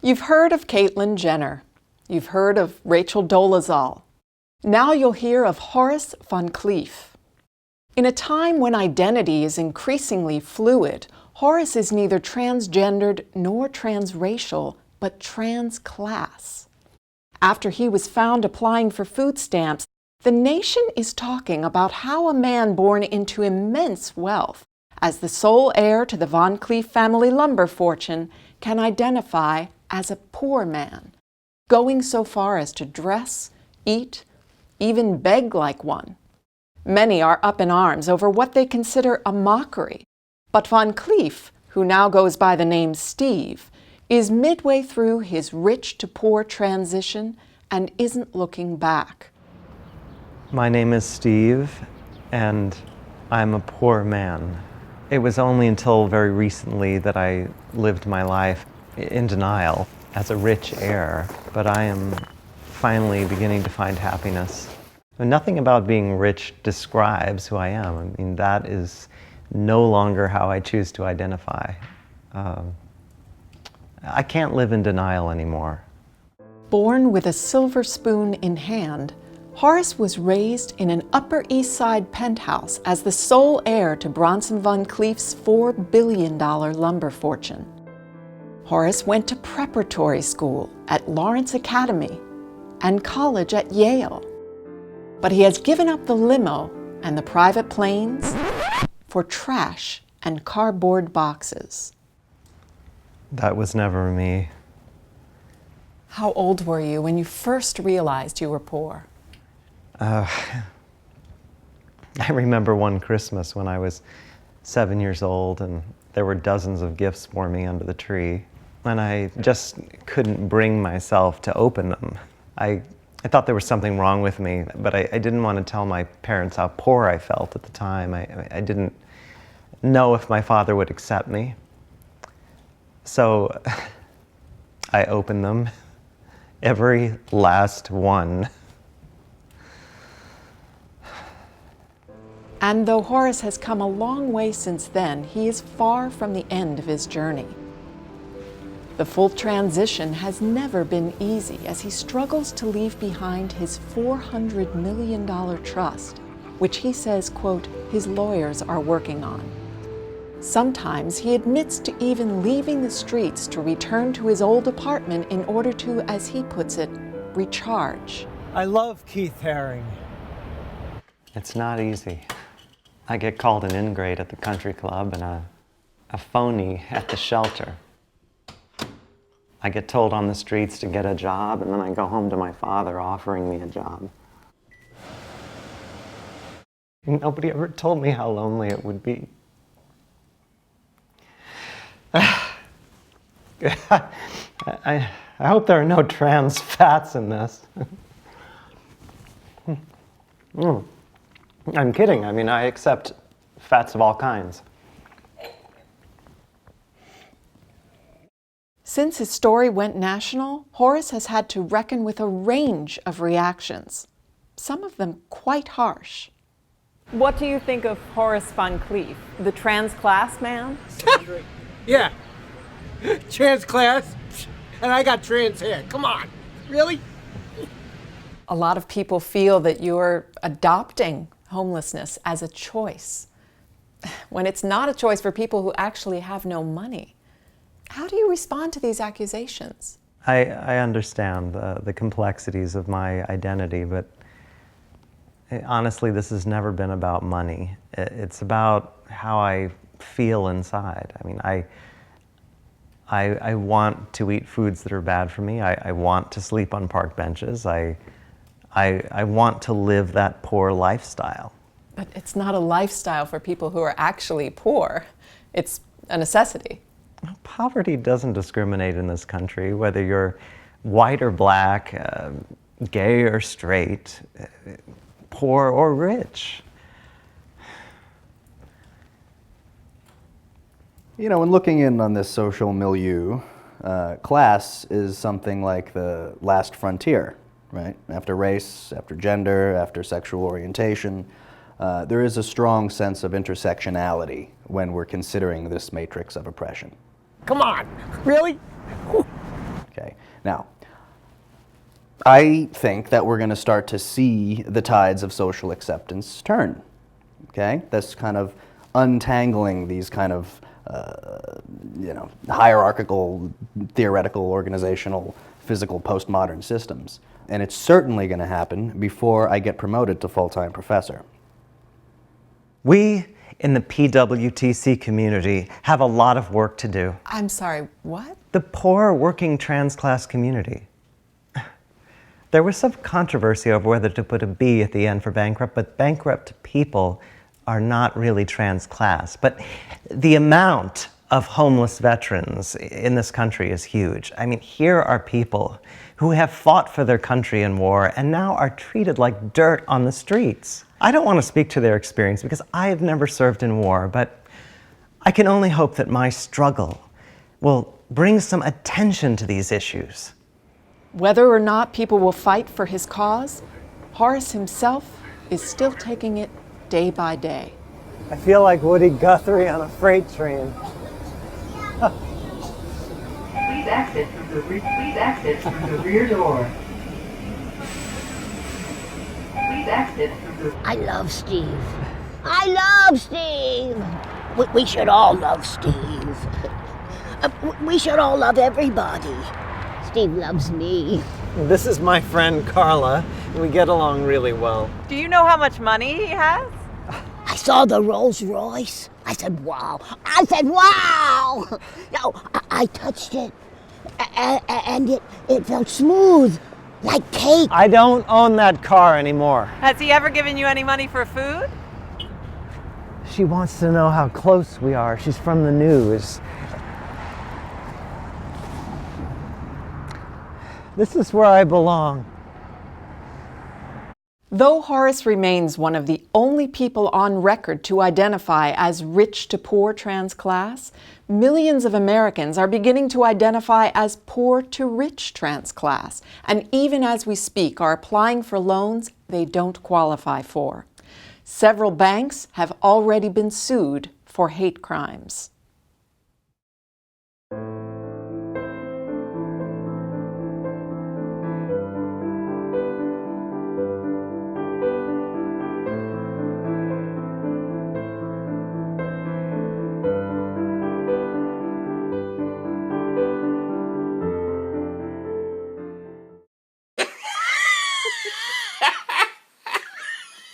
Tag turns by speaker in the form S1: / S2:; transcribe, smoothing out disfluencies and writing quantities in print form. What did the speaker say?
S1: You've heard of Caitlyn Jenner. You've heard of Rachel Dolezal. Now you'll hear of Horace Van Cleef. In a time when identity is increasingly fluid, Horace is neither transgendered nor transracial, but transclass. After he was found applying for food stamps, the nation is talking about how a man born into immense wealth, as the sole heir to the Van Cleef family lumber fortune, can identify as a poor man, going so far as to dress, eat, even beg like one. Many are up in arms over what they consider a mockery, but Van Cleef, who now goes by the name Steve, is midway through his rich to poor transition and isn't looking back.
S2: My name is Steve, and I'm a poor man. It was only until very recently that I lived my life in denial as a rich heir, but I am finally beginning to find happiness. Nothing about being rich describes who I am. I mean, that is no longer how I choose to identify. I can't live in denial anymore.
S1: Born with a silver spoon in hand, Horace was raised in an Upper East Side penthouse as the sole heir to Bronson Van Cleef's $4 billion lumber fortune. Horace went to preparatory school at Lawrence Academy and college at Yale. But he has given up the limo and the private planes for trash and cardboard boxes.
S2: That was never me.
S1: How old were you when you first realized you were poor?
S2: I remember one Christmas when I was 7 years old and there were dozens of gifts for me under the tree. And I just couldn't bring myself to open them. I thought there was something wrong with me, but I didn't want to tell my parents how poor I felt at the time. I didn't know if my father would accept me. So I opened them, every last one.
S1: And though Horace has come a long way since then, he is far from the end of his journey. The full transition has never been easy as he struggles to leave behind his $400 million trust, which he says, quote, his lawyers are working on. Sometimes he admits to even leaving the streets to return to his old apartment in order to, as he puts it, recharge.
S3: I love Keith Haring.
S2: It's not easy. I get called an ingrate at the country club and a phony at the shelter. I get told on the streets to get a job, and then I go home to my father offering me a job. Nobody ever told me how lonely it would be. I hope there are no trans fats in this. I'm kidding. I mean, I accept fats of all kinds.
S1: Since his story went national, Horace has had to reckon with a range of reactions, some of them quite harsh. What do you think of Horace Van Cleef, the transclass man?
S3: Yeah, Transclass, and I got trans hair. Come on, really?
S1: A lot of people feel that you're adopting homelessness as a choice, when it's not a choice for people who actually have no money. How do you respond to these accusations?
S2: I understand the complexities of my identity, but honestly, this has never been about money. It's about how I feel inside. I mean, I want to eat foods that are bad for me. I want to sleep on park benches. I want to live that poor lifestyle.
S1: But it's not a lifestyle for people who are actually poor. It's a necessity.
S2: Poverty doesn't discriminate in this country, whether you're white or black, gay or straight, poor or rich.
S4: You know, when looking in on this social milieu, class is something like the last frontier, right? After race, after gender, after sexual orientation, there is a strong sense of intersectionality when we're considering this matrix of oppression.
S3: Come on, really?
S4: Okay. Now, I think that we're going to start to see the tides of social acceptance turn. Okay? That's kind of untangling these kind of hierarchical, theoretical, organizational, physical, postmodern systems. And it's certainly going to happen before I get promoted to full-time professor.
S2: We in the PWTC community have a lot of work to do.
S1: I'm sorry, what?
S2: The poor working trans-class community. There was some controversy over whether to put a B at the end for bankrupt, but bankrupt people are not really trans-class. But the amount of homeless veterans in this country is huge. I mean, here are people who have fought for their country in war and now are treated like dirt on the streets. I don't want to speak to their experience because I have never served in war, but I can only hope that my struggle will bring some attention to these issues.
S1: Whether or not people will fight for his cause, Horace himself is still taking it day by day.
S2: I feel like Woody Guthrie on a freight train.
S5: Please exit through the rear door. Please exit through the...
S6: I love Steve. I love Steve. We should all love Steve. We should all love everybody. Steve loves me.
S2: This is my friend Carla, and we get along really well.
S7: Do you know how much money he has?
S6: I saw the Rolls Royce. I said, wow. I said, wow. No, I touched it, and it felt smooth, like cake.
S2: I don't own that car anymore.
S7: Has he ever given you any money for food?
S2: She wants to know how close we are. She's from the news. This is where I belong.
S1: Though Horace remains one of the only people on record to identify as rich to poor trans class, millions of Americans are beginning to identify as poor to rich trans class, and even as we speak are applying for loans they don't qualify for. Several banks have already been sued for hate crimes.